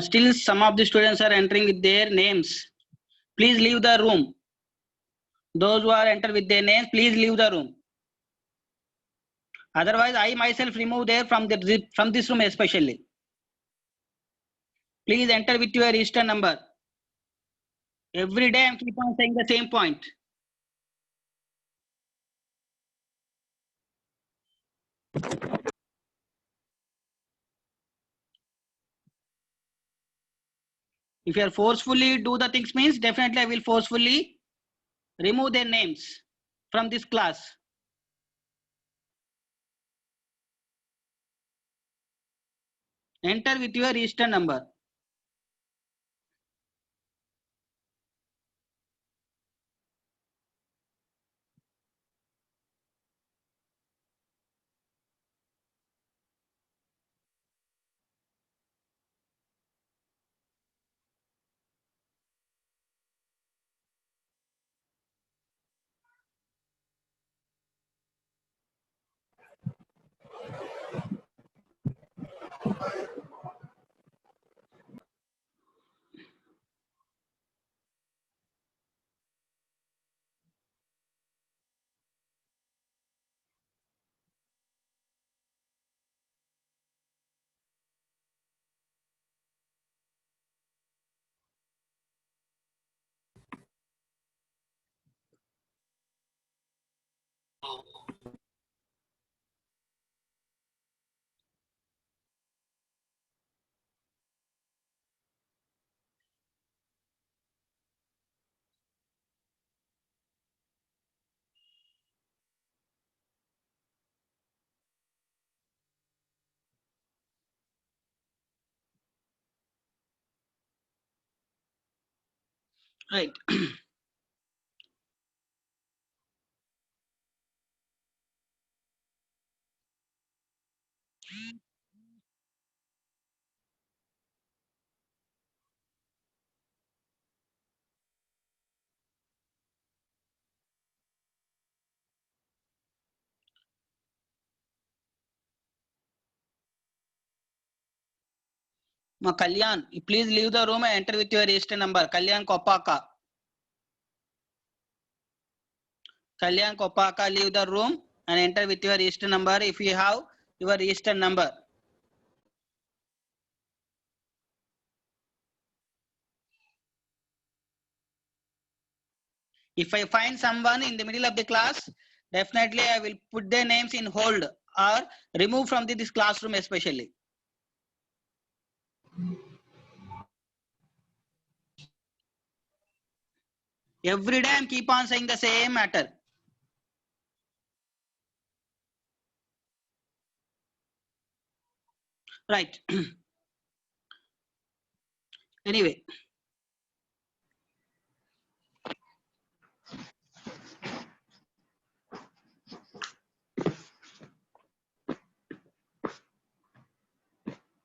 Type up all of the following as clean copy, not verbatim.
Still some of the students are entering with their names. Please leave the room. Those who are entered with their names, please leave the room. Otherwise, I myself remove there from this room especially. Please enter with your register number. Every day I keep on saying the same point. If you are forcefully do the things means definitely I will forcefully remove their names from this class. Enter with your register number. Right. Kalyan, please leave the room and enter with your register number. Kalyan Kopaka. Kalyan Kopaka, leave the room and enter with your register number if you have your register number. If I find someone in the middle of the class, definitely I will put their names in hold or remove from this classroom especially. Every day I keep on saying the same matter. Right. Anyway.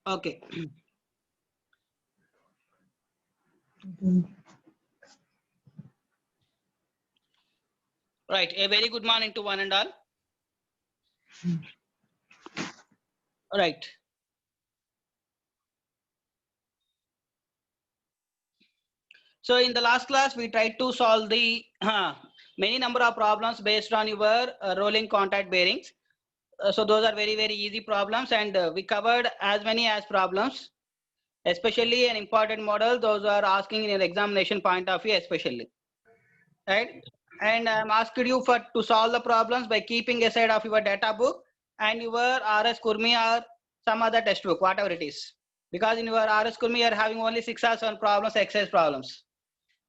Okay. Right. A very good morning to one and all. Right. So in the last class, we tried to solve the many number of problems based on your rolling contact bearings. So those are very, very easy problems, and we covered as many as problems, especially an important model. Those are asking in an examination point of view, especially. Right. And I'm asked you to solve the problems by keeping aside of your data book and your RS Kurmi or some other textbook, whatever it is. Because in your RS Kurmi, you're having only 6 or 7 problems, exercise problems.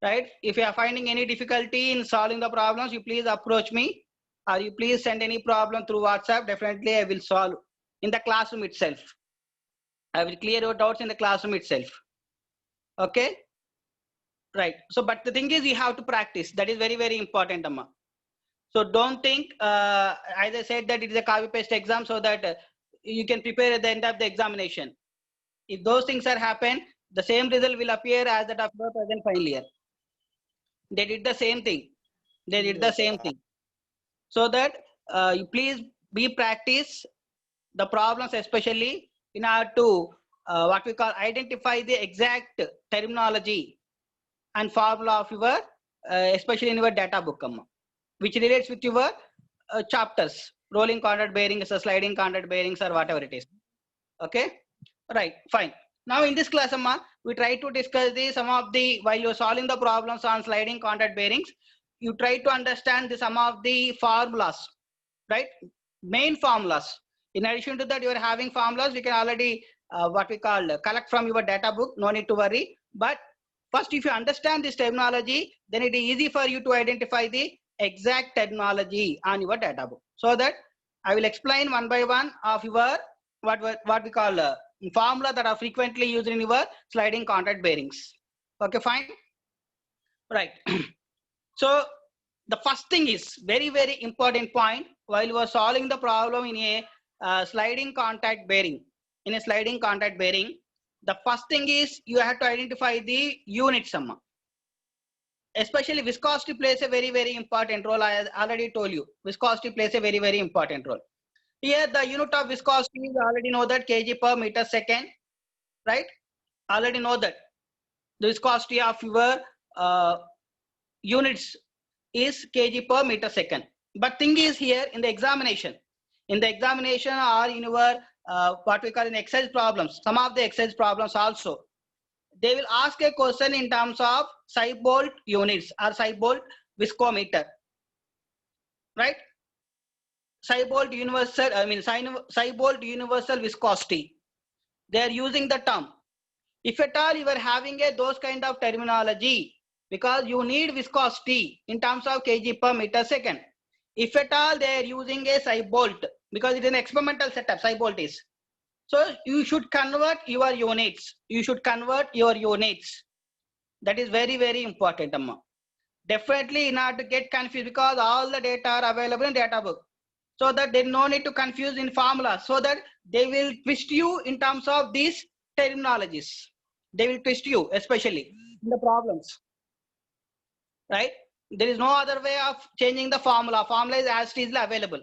Right? If you are finding any difficulty in solving the problems, you please approach me, or you please send any problem through WhatsApp. Definitely I will solve in the classroom itself. I will clear your doubts in the classroom itself. Okay? Right. So, but the thing is, you have to practice. That is very, very important, Amma. So don't think, as I said, that it is a copy paste exam, so that you can prepare at the end of the examination. If those things are happen, the same result will appear as that of the present final year. They did the same thing. They did the same thing. So that you please be practice the problems, especially in order to what we call identify the exact terminology and formula of your especially in your data book, which relates with your chapters, rolling contact bearings, sliding contact bearings, or whatever it is. Okay, right, fine. Now in this class, we try to discuss the some of the, while you're solving the problems on sliding contact bearings, you try to understand the some of the formulas, right? Main formulas. In addition to that, you are having formulas. We can already what we call collect from your data book. No need to worry. But first, if you understand this terminology, then it is easy for you to identify the exact terminology on your data book. So that I will explain one by one of your what we call formula that are frequently used in your sliding contact bearings. Okay, fine. Right. So the first thing is very important point while you are solving the problem in a sliding contact bearing. In a sliding contact bearing, the first thing is you have to identify the unit sum. Especially viscosity plays a very important role. I already told you viscosity plays a very important role. Here the unit of viscosity, you already know that kg per meter second, right? Already know that the viscosity of your units is kg per meter second. But thing is here in the examination or in your what we call in exercise problems, some of the exercise problems also, they will ask a question in terms of Seibold units or Seibold viscometer, right? Seibold universal, Seibold universal viscosity. They are using the term. If at all you are having those kind of terminology, because you need viscosity in terms of kg per meter second. If at all they are using a Seibold, because it is an experimental setup, Seibold is. So you should convert your units. You should convert your units. That is very important, Amma. Definitely not to get confused, because all the data are available in data book. So that there is no need to confuse in formula, so that they will twist you in terms of these terminologies. They will twist you, especially in the problems, right? There is no other way of changing the formula. Formula is as easily available.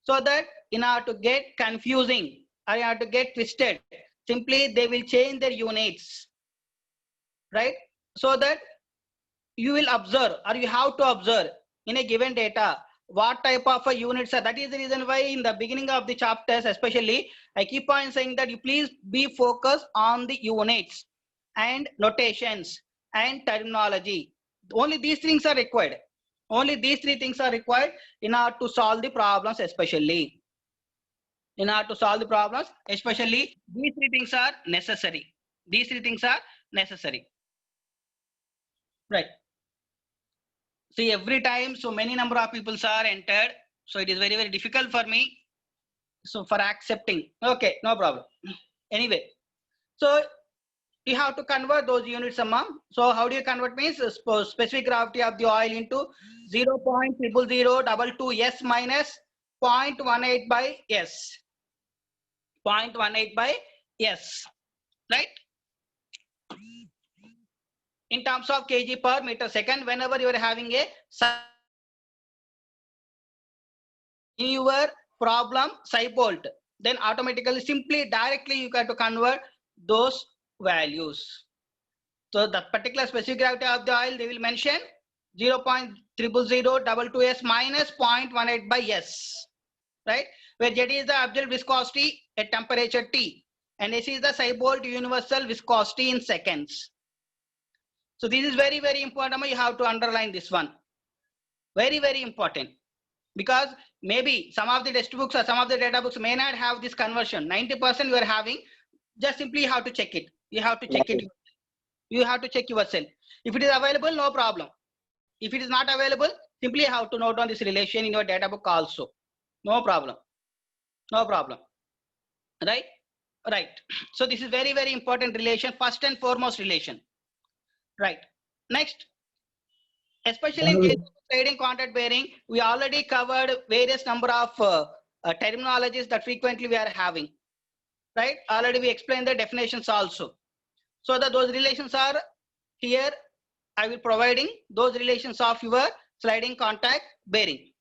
So that in order to get confusing or in order to get twisted, simply they will change their units, right? So that you will observe, or you have to observe in a given data what type of a units are. That is the reason why in the beginning of the chapters, especially, I keep on saying that you please be focused on the units and notations and terminology. Only these things are required. Only these three things are required in order to solve the problems, especially. In order to solve the problems, especially, these three things are necessary. These three things are necessary. Right. See, every time so many number of people are entered, so it is very difficult for me, so for accepting. Okay, no problem. Anyway, so you have to convert those units among. So how do you convert? Means specific gravity of the oil into 0.00022 S minus 0.18 by S. 0.18 by S, right? In terms of kg per meter second, whenever you are having a in your problem Seibold, then automatically simply directly you got to convert those values. So the particular specific gravity of the oil, they will mention 0.00022 S minus 0.18 by S, right? Where Z is the observed viscosity at temperature T, and S is the Seibold universal viscosity in seconds. So this is very important. You have to underline this one. Very important, because maybe some of the textbooks or some of the data books may not have this conversion. 90% you are having. Just simply you have to check it. You have to check it. You have to check yourself. If it is available, no problem. If it is not available, simply you have to note down this relation in your data book also. No problem. No problem. Right? Right. So this is very important relation. First and foremost relation. Right. Next, especially in case of sliding contact bearing, we already covered various number of terminologies that frequently we are having, right? Already we explained the definitions also. So that those relations are here. I will providing those relations of your sliding contact bearing.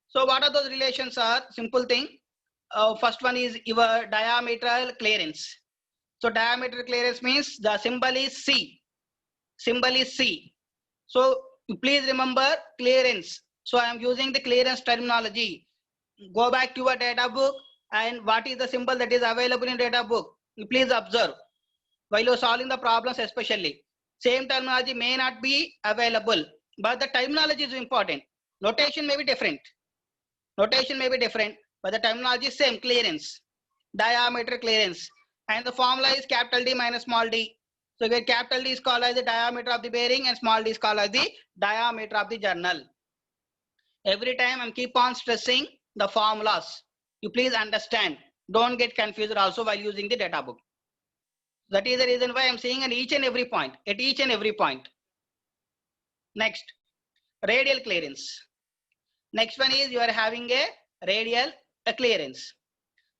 So what are those relations are? Simple thing. First one is your diametral clearance. So diametral clearance means the symbol is C. Symbol is C. So please remember clearance. So I am using the clearance terminology. Go back to your data book and what is the symbol that is available in data book. Please observe while you're solving the problems, especially. Same terminology may not be available, but the terminology is important. Notation may be different. Notation may be different, but the terminology is same. Clearance, diameter clearance, and the formula is capital D minus small d. So where capital D is called as the diameter of the bearing and small d is called as the diameter of the journal. Every time I'm keep on stressing the formulas. You please understand. Don't get confused also while using the data book. That is the reason why I'm saying at each and every point. At each and every point. Next, radial clearance. Next one is you are having a radial clearance.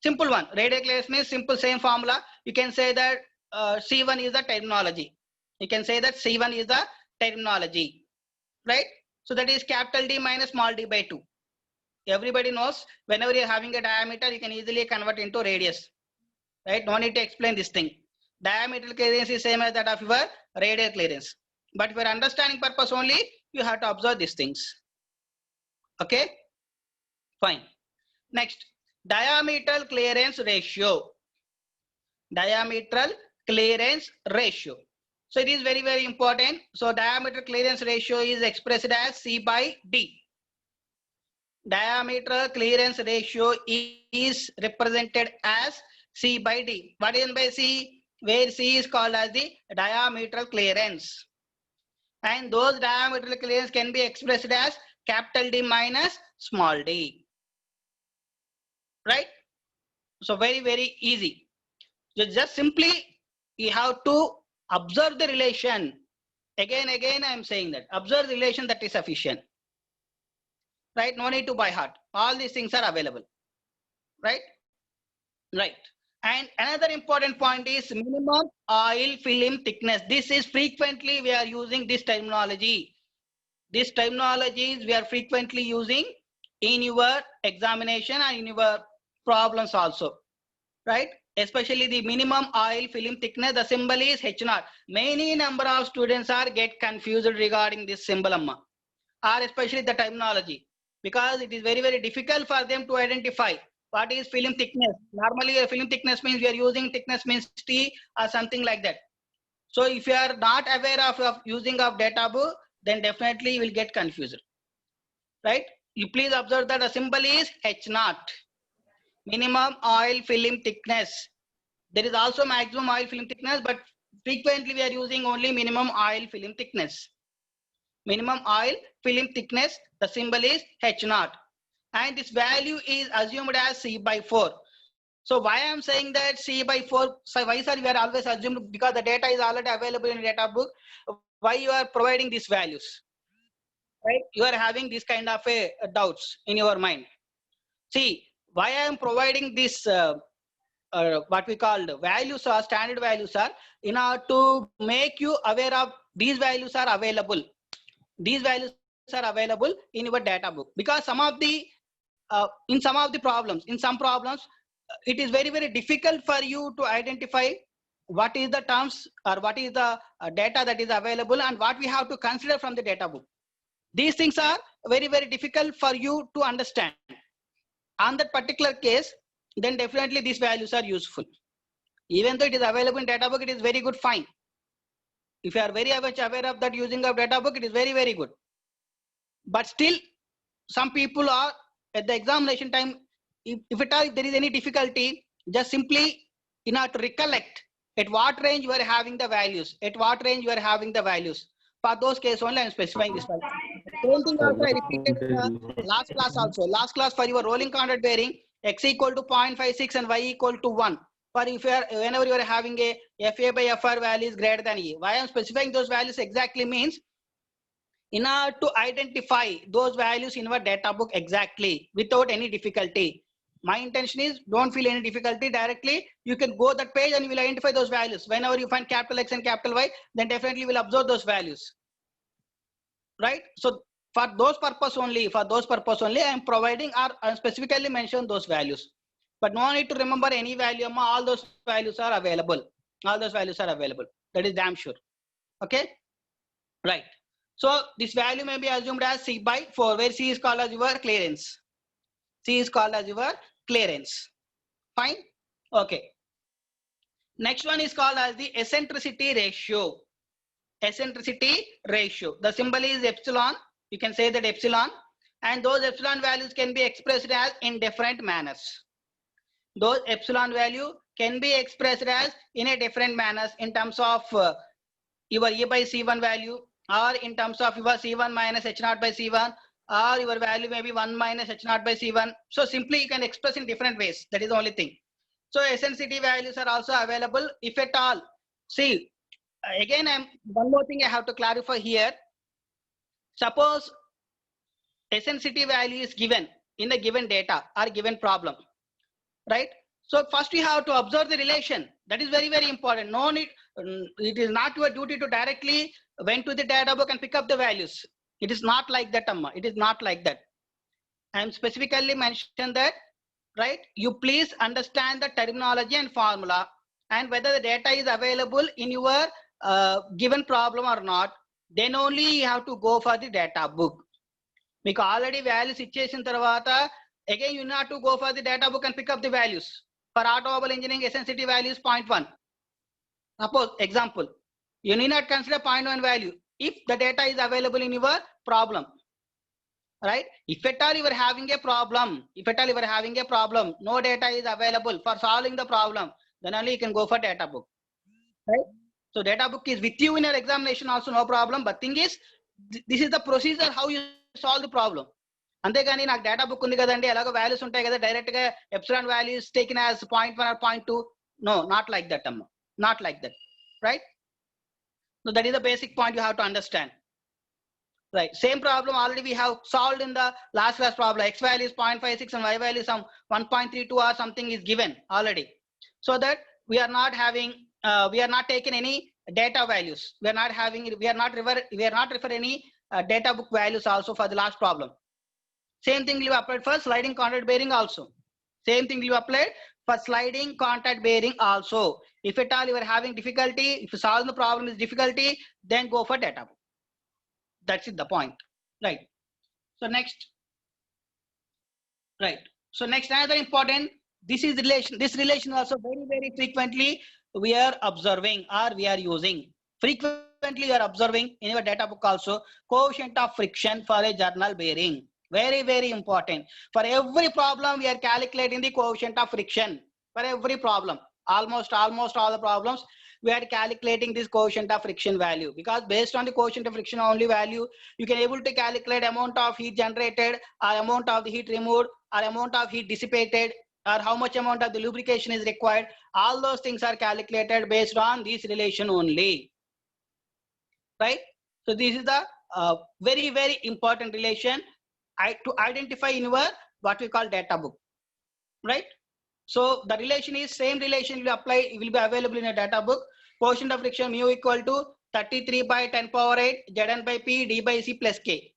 Simple one. Radial clearance means simple same formula. You can say that C1 is the terminology. You can say that C1 is the terminology, right? So that is capital D minus small d by 2. Everybody knows whenever you're having a diameter, you can easily convert into radius, right? No need to explain this thing. Diameter clearance is same as that of your radial clearance. But for understanding purpose only, you have to observe these things. Okay, fine. Next, diametral clearance ratio. Diametral clearance ratio. So it is very, very important. So diameter clearance ratio is expressed as C by D. Diameter clearance ratio is represented as C by D. What is by C? Where C is called as the diametral clearance. And those diametral clearance can be expressed as capital D minus small d. Right? So very, very easy. So just simply you have to observe the relation. Again, I am saying that. Observe the relation, that is sufficient. Right? No need to by heart. All these things are available. Right? Right. And another important point is minimum oil film thickness. This is frequently we are using this terminology. This terminologies we are frequently using in your examination and in your problems also. Right? Especially the minimum oil film thickness, the symbol is H0. Many number of students are get confused regarding this symbol, amma, or especially the terminology, because it is very, very difficult for them to identify what is film thickness. Normally a film thickness means we are using thickness means T or something like that. So if you are not aware of using of data book, then definitely you will get confused. Right? You please observe that the symbol is H0. Minimum oil film thickness. There is also maximum oil film thickness, but frequently we are using only minimum oil film thickness. Minimum oil film thickness, the symbol is H0. And this value is assumed as C by 4. So why I am saying that C by 4, so why sir we are always assumed, because the data is already available in data book. Why you are providing these values? Right? You are having this kind of a doubts in your mind. See, why I am providing this what we call values or standard values are in order to make you aware of these values are available. These values are available in your data book, because some of the in some of the problems, in some problems, it is very, very difficult for you to identify what is the terms or what is the data that is available and what we have to consider from the data book. These things are very, very difficult for you to understand. On that particular case, then definitely these values are useful. Even though it is available in data book, it is very good, fine. If you are very much aware of that using of data book, it is very, very good. But still, some people are at the examination time, if there is any difficulty, just simply in order to recollect at what range you are having the values, at what range you are having the values. For those cases only I am specifying this one. Same thing also I repeated in the last class also. Last class for your rolling contact bearing, x equal to 0.56 and y equal to 1. For if you are, whenever you are having a FA by FR value is greater than E. Why I am specifying those values exactly means, in order to identify those values in our data book exactly without any difficulty. My intention is don't feel any difficulty, directly you can go that page and you will identify those values. Whenever you find capital X and capital Y, then definitely you will observe those values. Right? So for those purpose only, I am providing or specifically mention those values. But no need to remember any value, all those values are available. All those values are available. That is damn sure. Okay, right. So this value may be assumed as C by 4, where C is called as your clearance. C is called as your clearance. Fine. Okay. Next one is called as the eccentricity ratio. Eccentricity ratio. The symbol is epsilon. You can say that epsilon, and those epsilon values can be expressed as in different manners. Those epsilon value can be expressed as in a different manners in terms of your E by C1 value, or in terms of your C1 minus H0 by C1, or your value may be 1 minus H0 by C1. So simply you can express in different ways. That is the only thing. So eccentricity values are also available if at all. See, again, one more thing I have to clarify here. Suppose eccentricity value is given in the given data or given problem, right? So first we have to observe the relation. That is very, very important. No need, it is not your duty to directly went to the data book and pick up the values. It is not like that, Amma. It is not like that. I am specifically mentioned that, right? You please understand the terminology and formula, and whether the data is available in your given problem or not. Then only you have to go for the data book. Because already values ఇచ్చేసిన తర్వాత again you have to go for the data book and pick up the values. For automobile engineering, eccentricity value is 0.1. Suppose example, you need not consider 0.1 value if the data is available in your problem, right? If at all you are having a problem, no data is available for solving the problem, then only you can go for data book, right? So data book is with you in your examination also, no problem. But thing is, this is the procedure how you solve the problem. అంతేగాని నాకు data book ఉంది కదండి, ఎలాగో values ఉంటాయి కదా, direct గా epsilon values taken as 0.1 or 0.2. No, not like that, Amma. Not like that, right? So that is the basic point you have to understand. Right, same problem already we have solved in the last class problem. X value is 0.56 and Y value is some 1.32 or something is given already. So that we are not having, we are not taking any data values. We are not having, we are not refer any data book values also for the last problem. Same thing will be applied for sliding contact bearing also. Same thing will be applied for sliding contact bearing also. If at all you are having difficulty, if you solve the problem is difficulty, then go for data book. That's it, the point, right? So next, right? So next, another important, this is relation. This relation also very, very frequently we are observing or we are using. Frequently you are observing in your data book also, coefficient of friction for a journal bearing. Very, very important. For every problem we are calculating the coefficient of friction. For every problem, almost all the problems, we are calculating this coefficient of friction value, because based on the coefficient of friction only value, you can able to calculate amount of heat generated, or amount of the heat removed, or amount of heat dissipated, or how much amount of the lubrication is required. All those things are calculated based on this relation only, right? So this is the very, very important relation to identify in your what we call data book, right? So the relation is same relation will apply, will be available in a data book. Coefficient of friction mu equal to 33 by 10 power 8 Zn by P d by C plus K.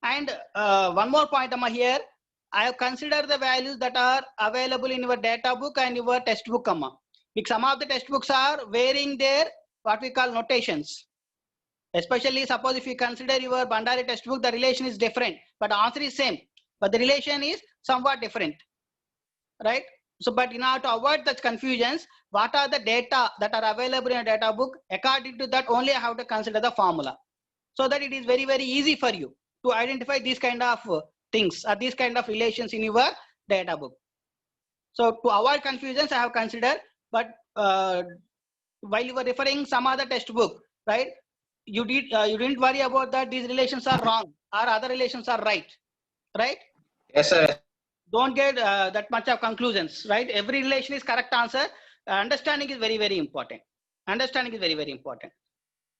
And one more point here, I have considered the values that are available in your data book and your textbook, because some of the textbooks are varying their what we call notations. Especially suppose if you consider your Bandari textbook, the relation is different, but the answer is same, but the relation is somewhat different, right? So, but in order to avoid such confusions, what are the data that are available in a data book? According to that only I have to consider the formula, so that it is very, very easy for you to identify these kind of things or these kind of relations in your data book. So to avoid confusions, I have considered, but while you were referring some other textbook, right? You didn't worry about that these relations are wrong or other relations are right, right? Yes, sir. Don't get that much of conclusions, right? Every relation is correct answer. Understanding is very, very important. Understanding is very, very important,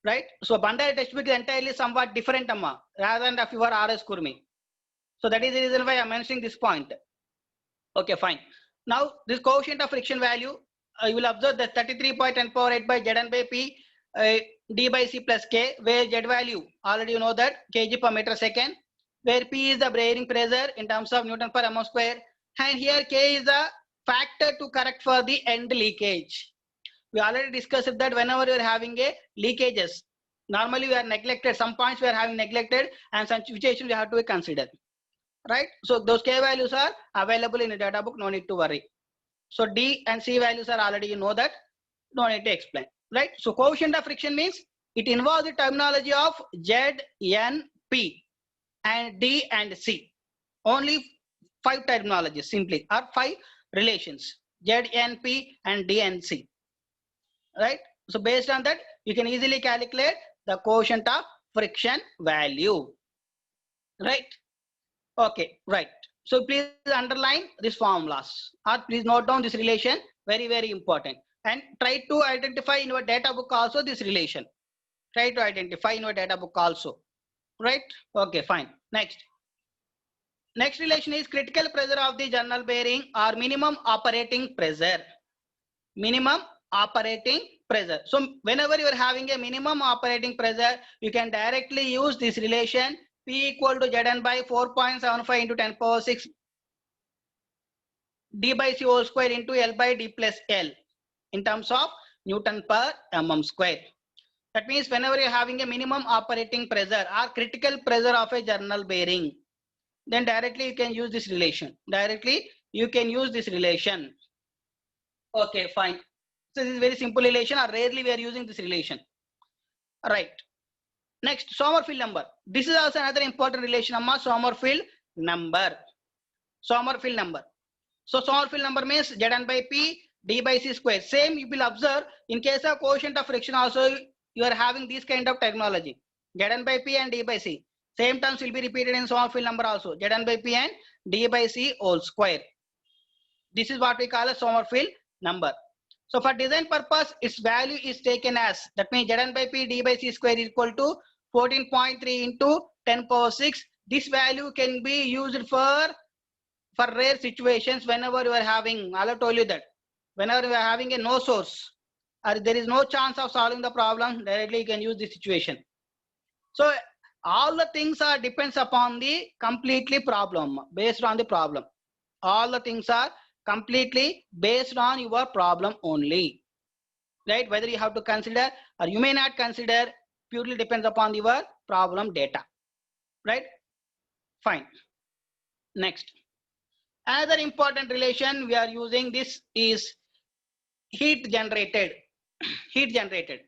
right? So Bandari textbook is entirely somewhat different, Amma, rather than of your RS Kurmi. So that is the reason why I'm mentioning this point. Okay, fine. Now this coefficient of friction value, you will observe that 33.10 power 8 by Zn by P d by C plus K, where Z value already you know that kg per meter second, where P is the bearing pressure in terms of Newton per mm square, and here K is the factor to correct for the end leakage. We already discussed that whenever you are having a leakages, normally we are neglected. Some points we are having neglected, and some situations we have to consider. Right? So those K values are available in the data book. No need to worry. So D and C values are already, you know that. No need to explain. Right? So coefficient of friction means it involves the terminology of Z, N, P and D and C. Only 5 terminologies simply, or 5 relations: Z, N, P and D and C. Right? So based on that, you can easily calculate the coefficient of friction value. Right? Okay, right. So please underline these formulas, or please note down this relation, very, very important. And try to identify in your data book also this relation. Try to identify in your data book also. Right? Okay, fine. Next relation is critical pressure of the journal bearing or minimum operating pressure. Minimum operating pressure. So whenever you are having a minimum operating pressure, you can directly use this relation P equal to Zn by 4.75 into 10 power 6 D by C whole square into L by D plus L in terms of Newton per mm square. That means whenever you are having a minimum operating pressure or critical pressure of a journal bearing, then directly you can use this relation. Directly you can use this relation. Okay, fine. So this is very simple relation, or rarely we are using this relation. Right. Next, Sommerfeld number. This is also another important relation, amma. Sommerfeld number. Sommerfeld number. So Sommerfeld number means Zn by P D by C square. Same you will observe in case of coefficient of friction also you are having this kind of terminology. Zn by P and D by C. Same terms will be repeated in Sommerfeld number also. Zn by P and D by C whole square. This is what we call a Sommerfeld number. So for design purpose, its value is taken as, that means Zn by P D by C square is equal to 14.3 into 10 power 6. This value can be used for rare situations whenever you are having, I have told you that, whenever you are having a no source or there is no chance of solving the problem, directly you can use this situation. So all the things are depends upon the completely problem, based on the problem. All the things are completely based on your problem only. Right? Whether you have to consider or you may not consider, purely depends upon your problem data. Right? Fine. Next. Another important relation we are using this is heat generated. Heat generated.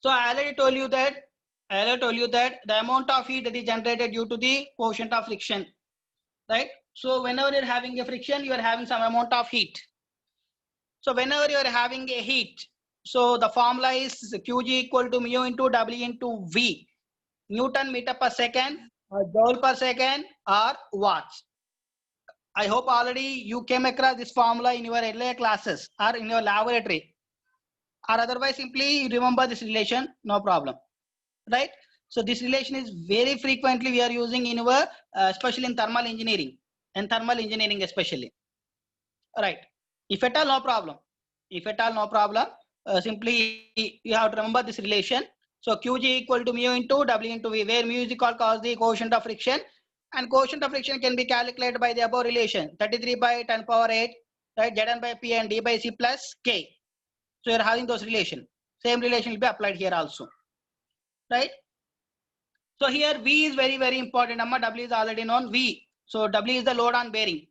So I already told you that the amount of heat that is generated due to the coefficient of friction. Right? So whenever you're having a friction, you are having some amount of heat. So whenever you are having a heat, so the formula is Qg equal to mu into W into V, Newton meter per second, or joule per second, or watts. I hope already you came across this formula in your earlier classes or in your laboratory, or otherwise simply remember this relation, no problem. Right? So this relation is very frequently we are using in our, especially in thermal engineering, especially. Right? If at all, no problem. If at all, no problem. Simply you have to remember this relation. So Qg equal to mu into W into V, where mu is equal to the coefficient of friction, and coefficient of friction can be calculated by the above relation, 33 by 10 power 8, right? Zn by P and D by C plus K. So you are having those relation. Same relation will be applied here also. Right? So here V is very, very important. Amma, W is already known. V. So W is the load on bearing.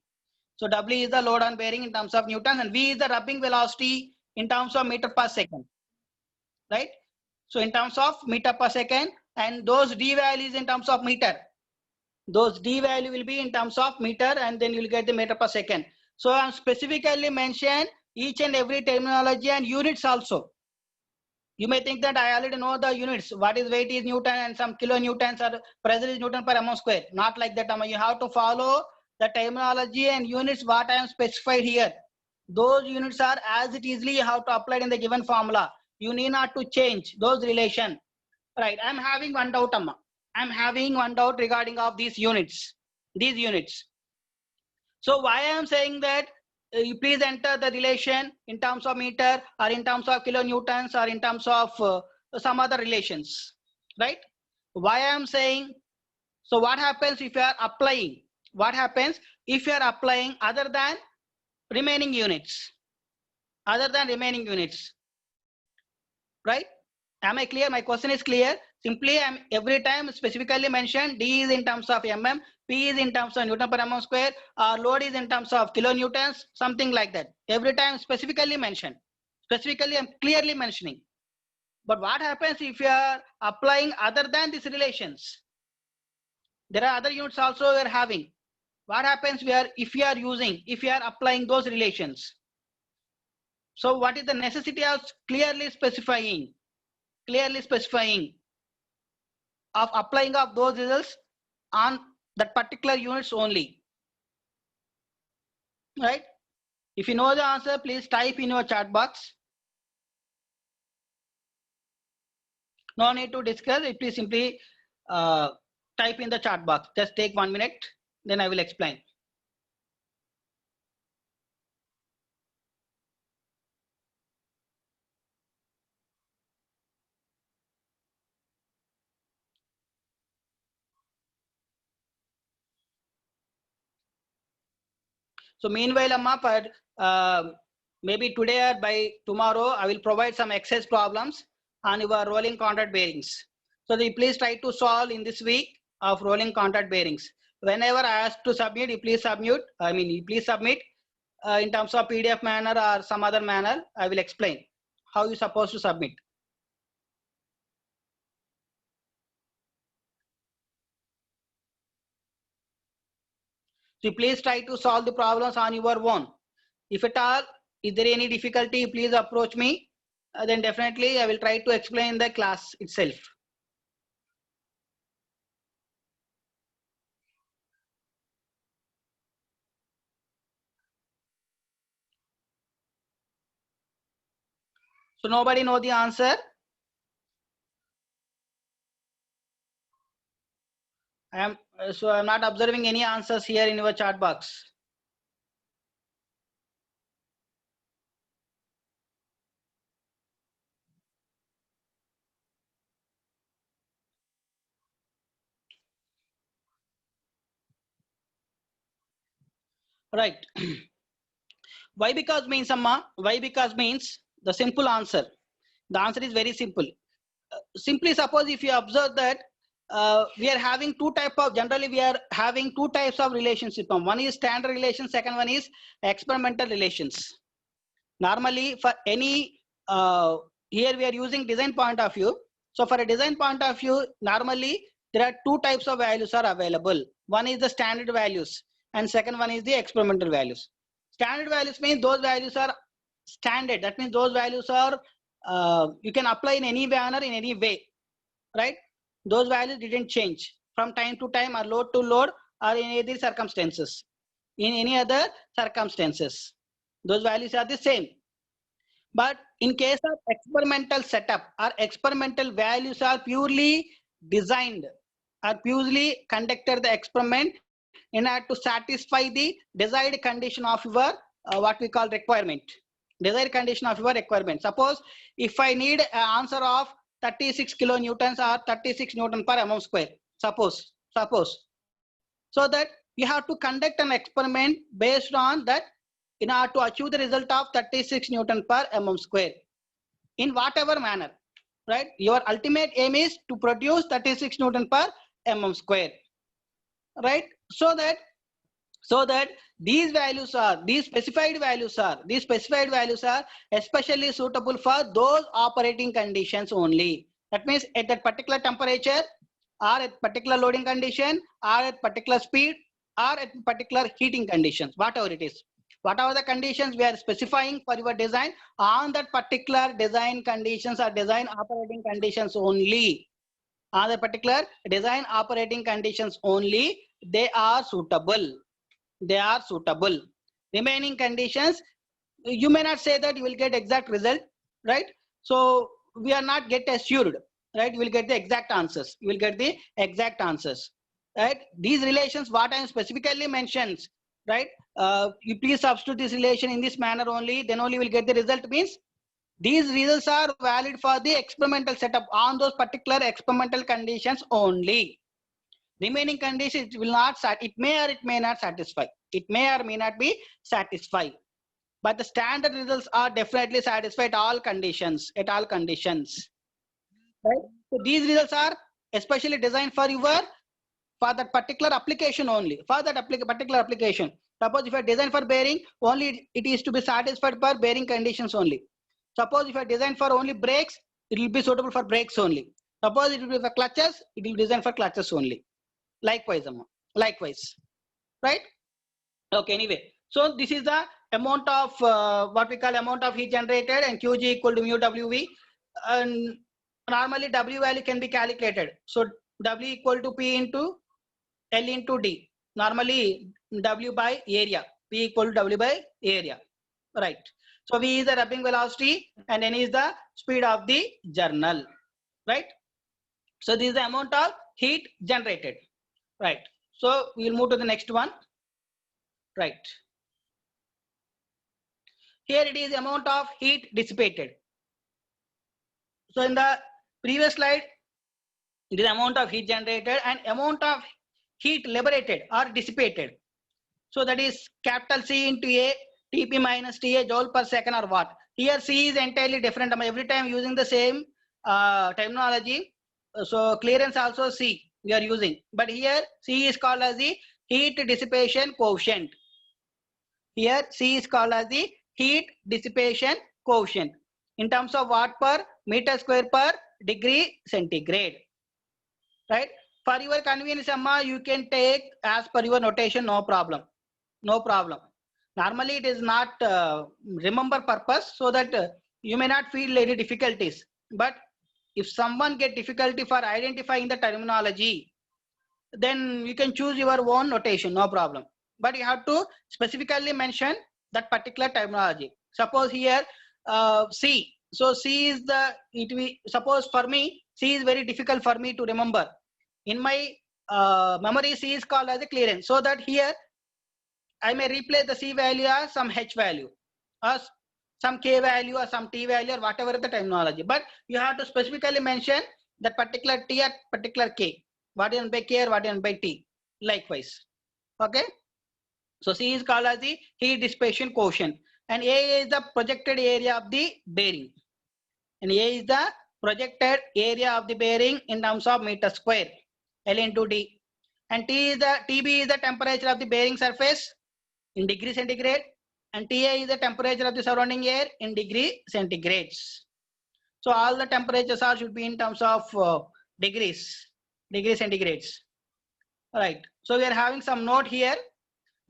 So W is the load on bearing in terms of newtons, and V is the rubbing velocity in terms of meter per second. Right? So in terms of meter per second, and those D values in terms of meter. Those D value will be in terms of meter, and then you will get the meter per second. So I am specifically mention each and every terminology and units also. You may think that I already know the units. What is weight is Newton and some kilonewtons, or pressure is Newton per mm square. Not like that. You have to follow the terminology and units what I am specified here. Those units are as it easily you have to apply in the given formula. You need not to change those relation. Right. I'm having one doubt, Amma. I'm having one doubt regarding of these units. These units. So why I am saying that you please enter the relation in terms of meter or in terms of kilonewtons or in terms of some other relations, right? Why I am saying, so what happens if you are applying? What happens if you are applying other than remaining units, other than remaining units, right? Am I clear? My question is clear. Simply I'm every time specifically mentioned D is in terms of mm, P is in terms of Newton per mm square, or load is in terms of kilonewtons, something like that. Every time specifically mentioned. Specifically I'm clearly mentioning. But what happens if you are applying other than these relations? There are other units also we are having. What happens if you are applying those relations? So what is the necessity of clearly specifying of applying of those results on that particular units only, right? If you know the answer, please type in your chat box. No need to discuss it, please simply type in the chat box. Just take 1 minute, then I will explain. So meanwhile, Amma, maybe today or by tomorrow, I will provide some exercise problems on your rolling contact bearings. So please try to solve in this week of rolling contact bearings. Whenever I ask to submit, you please submit. Please submit in terms of PDF manner or some other manner. I will explain how you supposed to submit. So please try to solve the problems on your own. If at all, is there any difficulty, please approach me. Then definitely I will try to explain the class itself. So nobody know the answer. I'm not observing any answers here in your chat box. Right. Why because means, Amma? Why because means the simple answer. The answer is very simple. Simply suppose if you observe that we are having generally we are having two types of relationship. One is standard relations, second one is experimental relations. Normally for any, here we are using design point of view. So for a design point of view, normally there are two types of values are available. One is the standard values and second one is the experimental values. Standard values means those values are standard. That means those values are you can apply in any manner, in any way, right? Those values didn't change from time to time or load to load or in any circumstances. In any other circumstances, those values are the same. But in case of experimental setup, or experimental values are purely designed or purely conducted the experiment in order to satisfy the desired condition of your what we call requirement. Desired condition of your requirement. Suppose if I need an answer of 36 kilonewtons or 36 Newton per mm square. Suppose. So that you have to conduct an experiment based on that in order to achieve the result of 36 Newton per mm square in whatever manner, right? Your ultimate aim is to produce 36 Newton per mm square, right? So that these specified values are especially suitable for those operating conditions only. That means at that particular temperature or at particular loading condition or at particular speed or at particular heating conditions, whatever it is. Whatever the conditions we are specifying for your design, on that particular design conditions or design operating conditions only, on the particular design operating conditions only, they are suitable. Remaining conditions, you may not say that you will get exact result, right? So we are not get assured, right? You will get the exact answers. Right? These relations, what I am specifically mentions, right? You please substitute this relation in this manner only, then only will get the result. Means these results are valid for the experimental setup on those particular experimental conditions only. Remaining conditions will not it may or it may not satisfy. It may or may not be satisfied. but the standard results are definitely satisfied all conditions, at all conditions. Right? So these results are especially designed for that particular application only, for that particular application. Suppose if you are designed for bearing, only it is to be satisfied for bearing conditions only. Suppose if you are designed for only brakes, it will be suitable for brakes only. Suppose it will be for clutches, it will be designed for clutches only. Likewise, likewise, right? Okay, anyway, so this is the amount of what we call amount of heat generated, and Qg equal to mu Wv, and normally W value can be calculated. So W equal to P into L into D. Normally W by area, P equal to W by area, right? So V is the rubbing velocity and N is the speed of the journal, right? So this is the amount of heat generated, right? So we will move to the next one, right? Here it is amount of heat dissipated. So in the previous slide, it is amount of heat generated and amount of heat liberated or dissipated. So that is capital C into A, TP minus TA joule per second or watt. Here C is entirely different. Every time using the same terminology. So clearance also C we are using. But here C is called as the heat dissipation coefficient. Here C is called as the heat dissipation coefficient in terms of watt per meter square per degree centigrade. Right? For your convenience, Amma, you can take as per your notation, no problem. No problem. Normally it is not remember purpose, so that you may not feel any difficulties. But if someone get difficulty for identifying the terminology, then you can choose your own notation, no problem. But you have to specifically mention that particular terminology. Suppose here C. So C is the, suppose for me, C is very difficult for me to remember. In my memory, C is called as a clearance. So that here I may replace the C value as some H value or some K value or some T value or whatever the terminology. But you have to specifically mention that particular T or particular K. What is by K or what is by T. Likewise. Okay. So C is called as the heat dissipation coefficient. And A is the projected area of the bearing. And A is the projected area of the bearing in terms of meter square. L into D. And TB is the temperature of the bearing surface in degree centigrade, and TA is the temperature of the surrounding air in degree centigrades. So all the temperatures are should be in terms of degree centigrades. All right. So we are having some note here.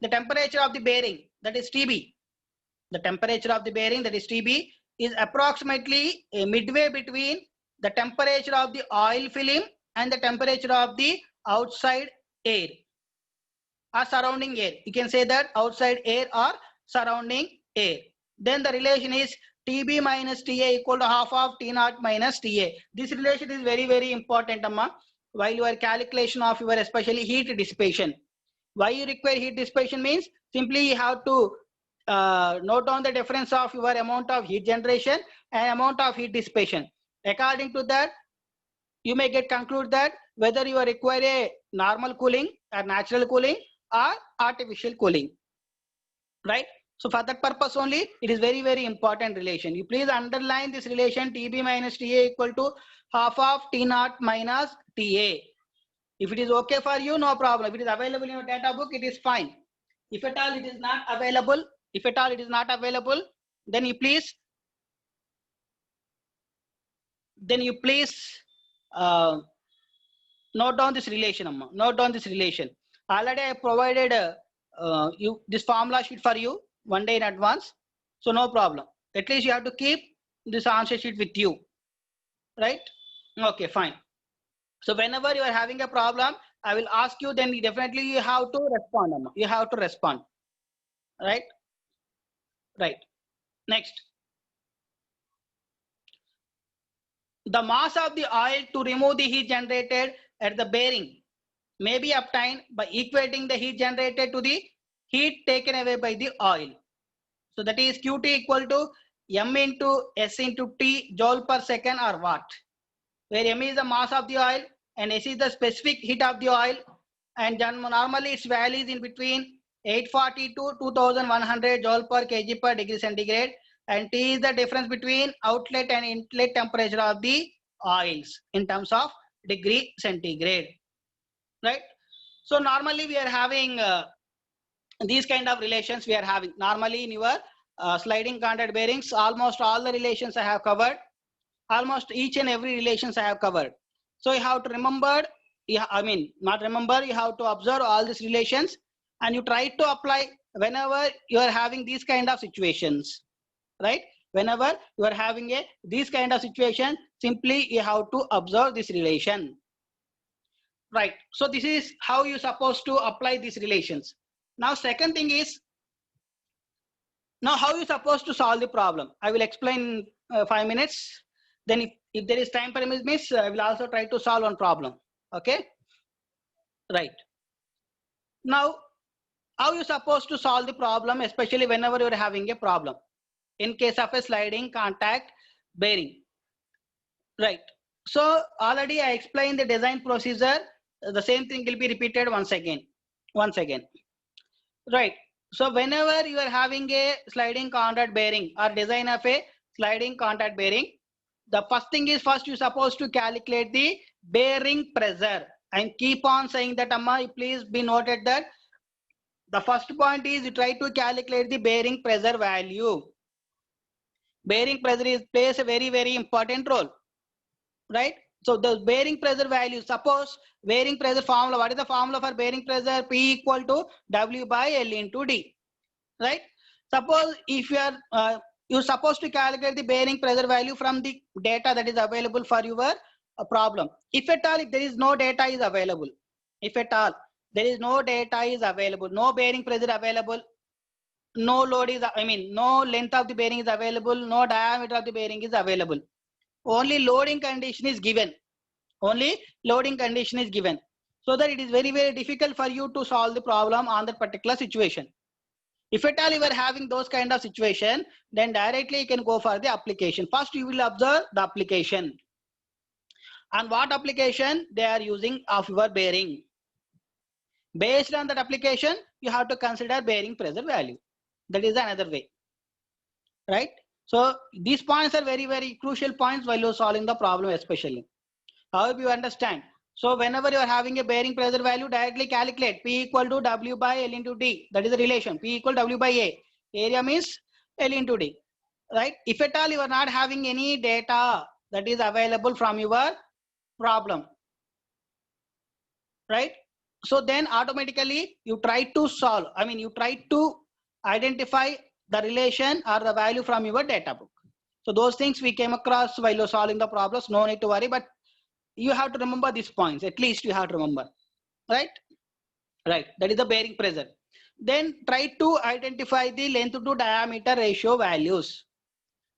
The temperature of the bearing, that is TB. The temperature of the bearing, that is TB, is approximately midway between the temperature of the oil film and the temperature of the outside air or surrounding air. You can say that outside air or surrounding air. Then the relation is TB minus TA equal to half of T0 minus TA. This relation is very, very important, Amma, while your calculation of your especially heat dissipation. Why you require heat dissipation means simply you have to note down the difference of your amount of heat generation and amount of heat dissipation. According to that, you may get conclude that whether you require a normal cooling or natural cooling or artificial cooling, right? So for that purpose only, it is very, very important relation. You please underline this relation TB minus TA equal to half of T0 minus TA. If it is okay for you, no problem. If it is available in your data book, it is fine. If at all it is not available, then you please note down this relation, Amma. Note down this relation. Already I provided you this formula sheet for you one day in advance, so no problem. At least you have to keep this answer sheet with you, right? Okay, fine. So whenever you are having a problem, I will ask you, then definitely you have to respond, Amma. You have to respond, right? Right. Next, the mass of the oil to remove the heat generated at the bearing may be obtained by equating the heat generated to the heat taken away by the oil. So that is Qt equal to M into S into T joule per second or watt, where M is the mass of the oil and S is the specific heat of the oil, and normally its value is in between 840 to 2100 joule per kg per degree centigrade, and T is the difference between outlet and inlet temperature of the oils in terms of degree centigrade, right? So normally we are having these kind of relations we are having. Normally in your sliding contact bearings, almost all the relations I have covered. Almost each and every relations I have covered. So you have to remember, I mean, not remember, you have to observe all these relations and you try to apply whenever you are having these kind of situations, right? Whenever you are having these kind of situation, simply you have to observe this relation, right? So this is how you supposed to apply these relations. Now, second thing is, now how you supposed to solve the problem. I will explain 5 minutes. Then if there is time permit, miss, I will also try to solve one problem. Okay, right. Now, how you supposed to solve the problem, especially whenever you are having a problem in case of a sliding contact bearing, right? So already I explained the design procedure. The same thing will be repeated once again, right? So whenever you are having a sliding contact bearing or design of a sliding contact bearing, the first thing is, first you supposed to calculate the bearing pressure, and keep on saying that, Amma, please be noted that the first point is you try to calculate the bearing pressure value. Bearing pressure plays a very important role, right? So the bearing pressure value, suppose bearing pressure formula, what is the formula for bearing pressure? P equal to W by L into D, right? Suppose if you are you're supposed to calculate the bearing pressure value from the data that is available for your problem. If at all, if there is no data is available, if at all there is no data is available, no bearing pressure available, no load is, I mean, no length of the bearing is available, no diameter of the bearing is available, only loading condition is given, only loading condition is given, so that it is very difficult for you to solve the problem on that particular situation. If at all you are having those kind of situation, then directly you can go for the application. First you will observe the application, and what application they are using of your bearing. Based on that application, you have to consider bearing pressure value. That is another way, right? So these points are very crucial points while you're solving the problem, especially. I hope you understand. So whenever you are having a bearing pressure value, directly calculate P equal to W by L into D. That is the relation. P equal to W by A. Area means L into D, right? If at all you are not having any data that is available from your problem, right? So then automatically you try to solve, I mean, you try to identify the relation or the value from your data book. So those things we came across while you're solving the problems. No need to worry, but you have to remember these points. At least you have to remember, right? Right. That is the bearing pressure. Then try to identify the length to diameter ratio values.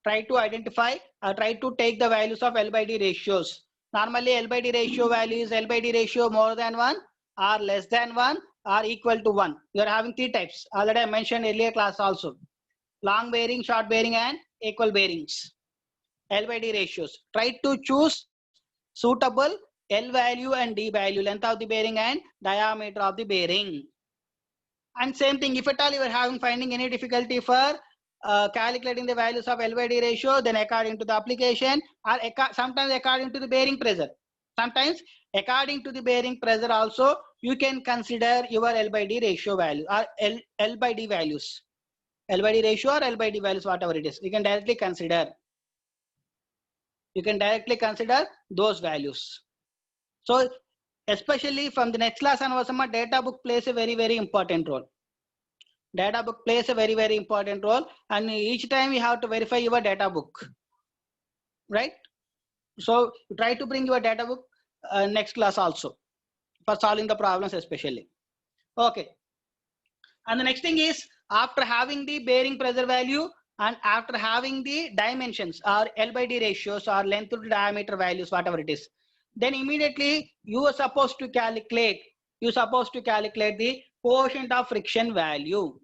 Try to identify or try to take the values of L by D ratios. Normally L by D ratio value is L by D ratio more than 1 or less than 1 or equal to 1. You are having three types. Already I mentioned earlier class also. Long bearing, short bearing and equal bearings. L by D ratios. Try to choose suitable L value and D value, length of the bearing and diameter of the bearing. And same thing, if at all you are having finding any difficulty for calculating the values of L by D ratio, then according to the application or sometimes according to the bearing pressure. Sometimes according to the bearing pressure also you can consider your L by D ratio value or L by D values. L by D ratio or L by D values, whatever it is, you can directly consider. You can directly consider those values. So especially from the next class onwards, data book plays a very important role. Data book plays a very important role, and each time you have to verify your data book, right? So try to bring your data book next class also for solving the problems especially. Okay. And the next thing is, after having the bearing pressure value and after having the dimensions or L by D ratios or length to diameter values, whatever it is, then immediately you are supposed to calculate the coefficient of friction value.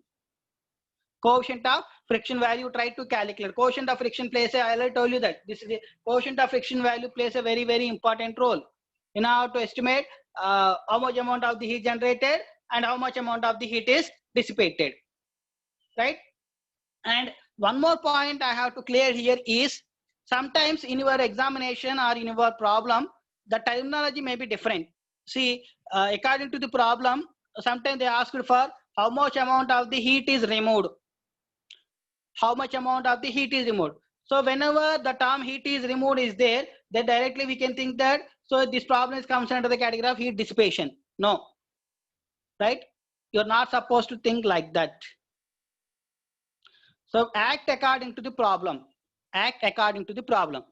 Coefficient of friction value, try to calculate. Coefficient of friction plays I already told you that this is the coefficient of friction value plays a very important role in order to estimate how much amount of the heat generated and how much amount of the heat is dissipated, right? And one more point I have to clear here is sometimes in your examination or in your problem, the terminology may be different. See, according to the problem, sometimes they ask for how much amount of the heat is removed. How much amount of the heat is removed. So whenever the term heat is removed is there, then directly we can think that, so this problem comes under the category of heat dissipation. No, right? You're not supposed to think like that. So act according to the problem. Act according to the problem.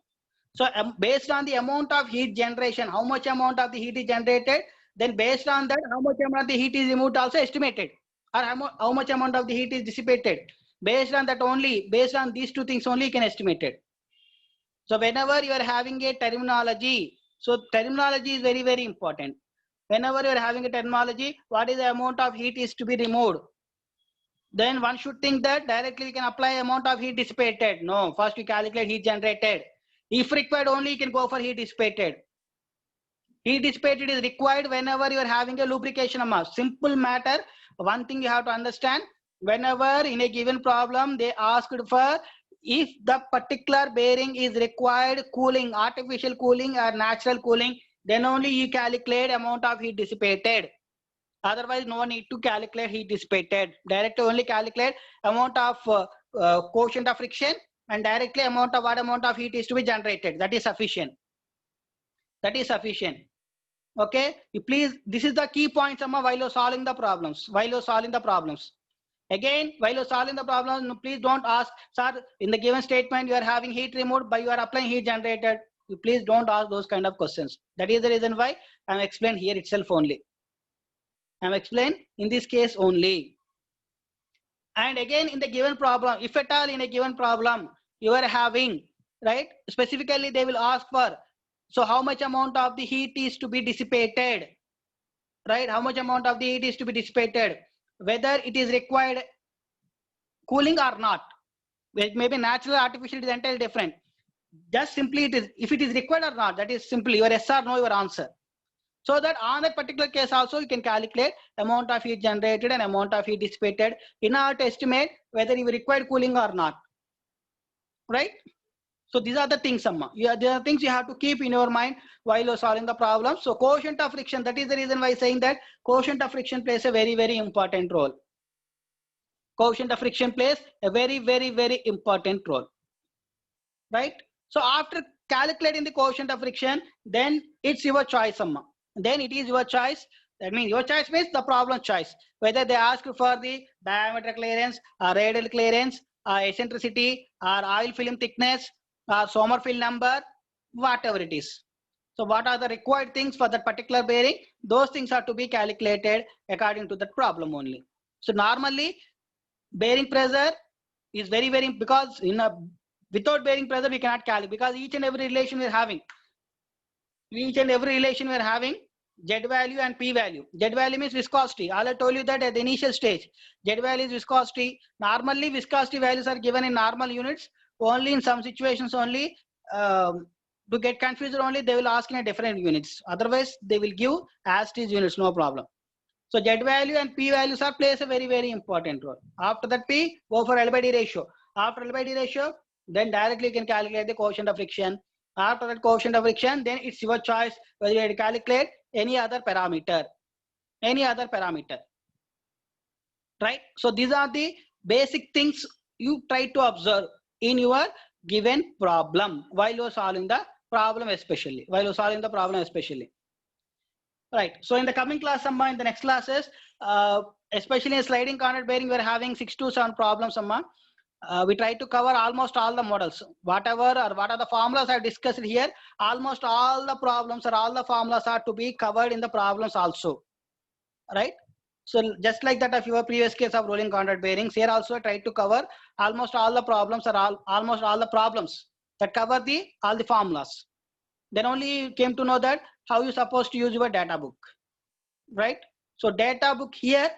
So based on the amount of heat generation, how much amount of the heat is generated, then based on that, how much amount of the heat is removed also estimated, or how much amount of the heat is dissipated. Based on that only, based on these two things only, you can estimate it. So whenever you are having a terminology, so terminology is very, very important. Whenever you are having a terminology, what is the amount of heat is to be removed? Then one should think that directly we can apply amount of heat dissipated. No, first we calculate heat generated. If required only, you can go for heat dissipated. Heat dissipated is required whenever you are having a lubrication amount. Simple matter. One thing you have to understand, whenever in a given problem, they asked for if the particular bearing is required cooling, artificial cooling or natural cooling, then only you calculate amount of heat dissipated. Otherwise, no need to calculate heat dissipated. Directly only calculate amount of coefficient of friction and directly amount of what amount of heat is to be generated. That is sufficient. That is sufficient. Okay. You please, this is the key point while you're solving the problems. While you're solving the problems. Again, while you're solving the problem, please don't ask, sir, in the given statement you are having heat removed, but you are applying heat generated. You please don't ask those kind of questions. That is the reason why I'm explained here itself only. I'm explained in this case only. And again, in the given problem, if at all in a given problem you are having, right, specifically they will ask for, so how much amount of the heat is to be dissipated, right? How much amount of the heat is to be dissipated, whether it is required cooling or not. It may be natural or artificial, it is entirely different. Just simply it is, if it is required or not, that is simply your yes or no, your answer. So that on that particular case also you can calculate amount of heat generated and amount of heat dissipated in order to estimate whether you require cooling or not, right? So these are the things, these are things you have to keep in your mind while you're solving the problem. So coefficient of friction, that is the reason why saying that coefficient of friction plays a very, very important role. Coefficient of friction plays a very, very, very important role, right? So after calculating the coefficient of friction, then it's your choice, Then it is your choice. That means your choice means the problem choice. Whether they ask for the diameter clearance or radial clearance or eccentricity or oil film thickness or Sommerfeld number, whatever it is. So what are the required things for that particular bearing? Those things are to be calculated according to that problem only. So normally bearing pressure is very, very, because in a without bearing pressure we cannot calculate, because each and every relation we're having, Z value and P value. Z value means viscosity. All I told you that at the initial stage, Z value is viscosity. Normally viscosity values are given in normal units. Only in some situations only, to get confused only, they will ask in a different units. Otherwise they will give as it is units, no problem. So Z value and P values are plays a very, very important role. After that P, go for L by D ratio. After L by D ratio, then directly you can calculate the coefficient of friction. After that coefficient of friction, then it's your choice whether you calculate any other parameter. Right? So these are the basic things you try to observe in your given problem while you are solving the problem, especially. Right. So in the coming class, in the next classes, especially in sliding contact bearing, we are having 6 to 7 problems. We try to cover almost all the models. Whatever or what are the formulas I discussed here, almost all the problems or all the formulas are to be covered in the problems also. Right. So just like that of your previous case of rolling contact bearings, here also try to cover almost all the problems or almost all the problems that cover all the formulas. Then only you came to know that how you supposed to use your data book, right? So data book here,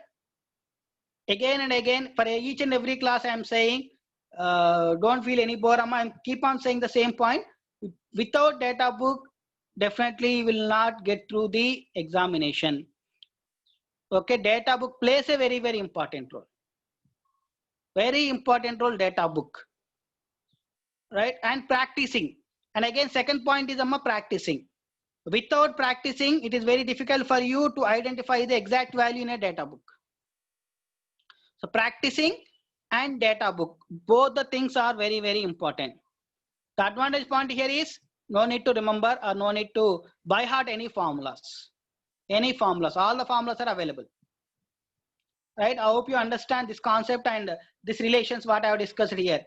again and again, for each and every class I am saying, don't feel any bore. I keep on saying the same point. Without data book, definitely you will not get through the examination. Okay, data book plays a very, very important role. Very important role, data book. Right? And practicing. And again, second point is practicing. Without practicing, it is very difficult for you to identify the exact value in a data book. So practicing and data book, both the things are very, very important. The advantage point here is no need to remember or no need to by heart any formulas. Any formulas, all the formulas are available. Right? I hope you understand this concept and this relations what I have discussed here.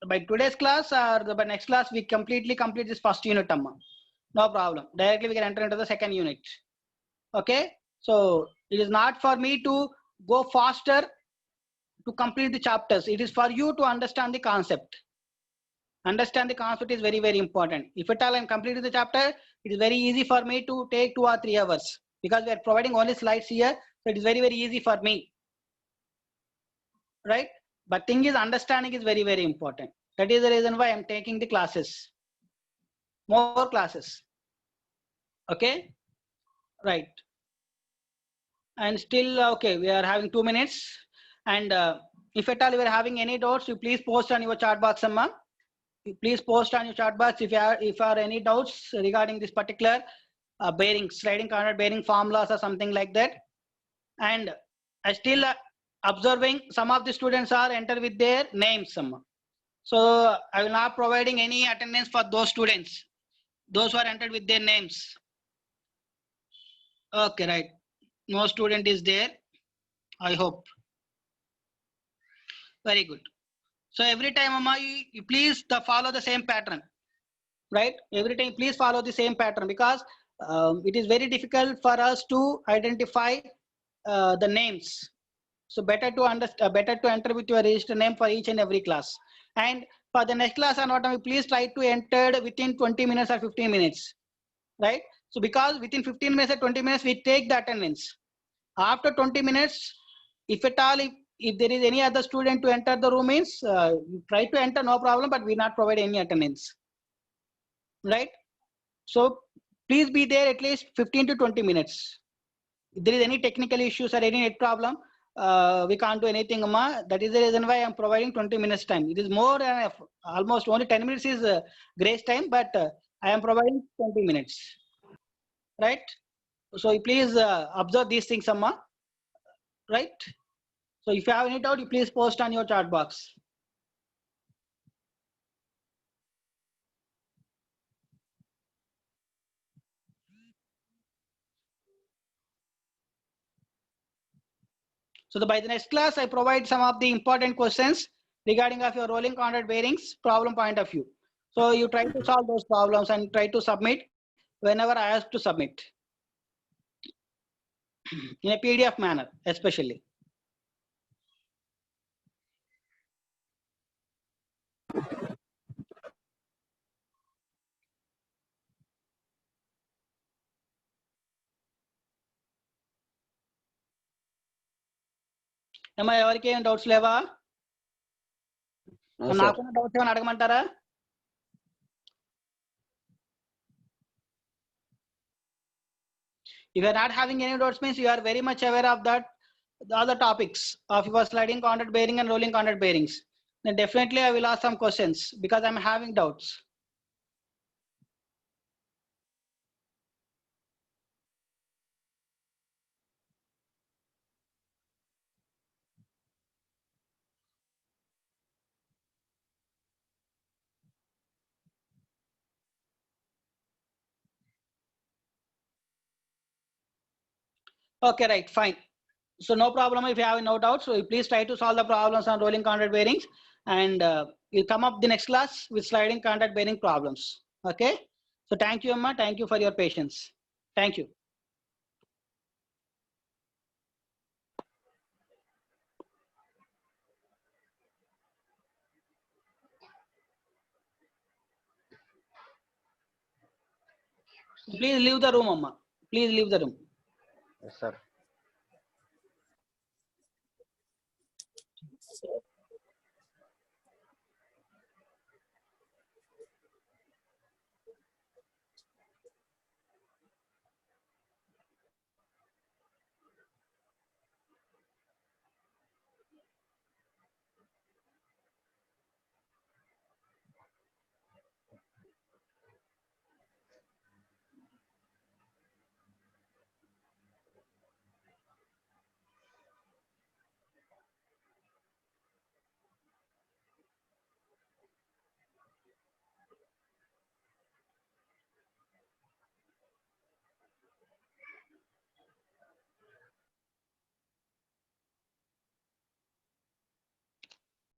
By today's class or by next class, we completely complete this first unit. No problem. Directly we can enter into the second unit. Okay. So it is not for me to go faster to complete the chapters. It is for you to understand the concept. Understand the concept is very, very important. If at all I'm completing the chapter, it is very easy for me to take 2 or 3 hours because we are providing only slides here. So it is very, very easy for me. Right? But thing is, understanding is very, very important. That is the reason why I'm taking the classes. More classes. Okay. Right. And still, okay, we are having 2 minutes. And if at all you are having any doubts, you please post on your chat box, Amma. Please post on your chat box if you are any doubts regarding this particular bearing, sliding corner bearing formulas or something like that. And I still observing some of the students are entered with their names, Amma. So I will not providing any attendance for those students, those who are entered with their names. Okay, right. No student is there, I hope. Very good. So every time, Amma, you please follow the same pattern, right? Every time, please follow the same pattern because it is very difficult for us to identify the names. So better to understand, better to enter with your register name for each and every class. And for the next class and what, please try to enter within 20 minutes or 15 minutes, right? So because within 15 minutes or 20 minutes, we take the attendance. After 20 minutes, if at all, if there is any other student to enter the room means, you try to enter, no problem, but we not provide any attendance, right? So please be there at least 15 to 20 minutes. If there is any technical issues or any net problem, we can't do anything, Amma. That is the reason why I'm providing 20 minutes time. It is more than almost only 10 minutes is grace time, but I am providing 20 minutes, right? So please observe these things, Amma, right? So if you have any doubt, you please post on your chat box. So by the next class, I provide some of the important questions regarding of your rolling contact bearings problem point of view. So you try to solve those problems and try to submit whenever I ask to submit in a PDF manner, especially. Am I ఎవరికి ఏం doubts లేవా? నాకున్న doubts ఏమైనా అడగమంటారా? If you are not having any doubts means you are very much aware of that the other topics of your sliding contact bearing and rolling contact bearings. Then definitely I will ask some questions because I'm having doubts. Okay, right, fine. So no problem if you have no doubts. So please try to solve the problems on rolling contact bearings and we'll come up the next class with sliding contact bearing problems. Okay. So thank you, Amma. Thank you for your patience. Thank you. Please leave the room, Amma. Please leave the room. Yes, sir.